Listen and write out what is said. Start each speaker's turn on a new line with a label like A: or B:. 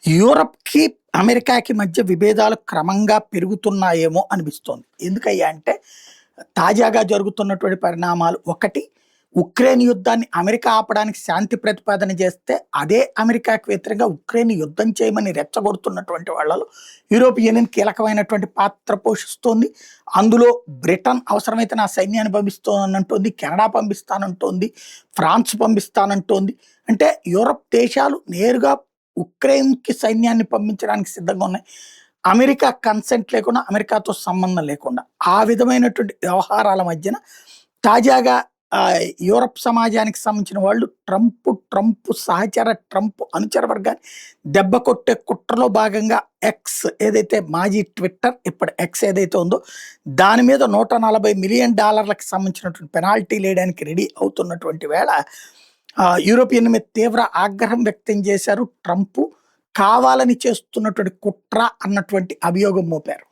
A: యూరప్‌కి, అమెరికాకి మధ్య విభేదాలు క్రమంగా పెరుగుతున్నాయేమో అనిపిస్తోంది. ఎందుకయ్యా అంటే, తాజాగా జరుగుతున్నటువంటి పరిణామాలు ఒకటి, ఉక్రెయిన్ యుద్ధాన్ని అమెరికా ఆపడానికి శాంతి ప్రతిపాదన చేస్తే, అదే అమెరికాకి వ్యతిరేకంగా ఉక్రెయిన్ యుద్ధం చేయమని రెచ్చగొడుతున్నటువంటి వాళ్ళలో యూరోపియన్ యూనియన్ కీలకమైనటువంటి పాత్ర పోషిస్తోంది. అందులో బ్రిటన్ అవసరమైతే నా సైన్యాన్ని పంపిస్తానంటోంది, కెనడా పంపిస్తానంటోంది, ఫ్రాన్స్ పంపిస్తానంటోంది. అంటే యూరప్ దేశాలు నేరుగా ఉక్రెయిన్‌కి సైన్యాన్ని పంపించడానికి సిద్ధంగా ఉన్నాయి. అమెరికా కన్సెంట్ లేకుండా, అమెరికాతో సంబంధం లేకుండా. ఆ విధమైనటువంటి వ్యవహారాల మధ్యన తాజాగా యూరప్ సమాజానికి సంబంధించిన వాళ్ళు ట్రంప్ సహచర, ట్రంప్ అనుచర వర్గాన్ని దెబ్బ కొట్టే కుట్రలో భాగంగా ఎక్స్ ఏదైతే మాజీ ట్విట్టర్, ఇప్పుడు ఎక్స్ ఏదైతే ఉందో దాని మీద $140 మిలియన్ సంబంధించినటువంటి పెనాల్టీలేయడానికి రెడీ అవుతున్నటువంటి వేళ యూరోపియన్ మీద తీవ్ర ఆగ్రహం వ్యక్తం చేశారు ట్రంప్. కావాలని చేస్తున్నటువంటి కుట్ర అన్నటువంటి అభియోగం మోపారు.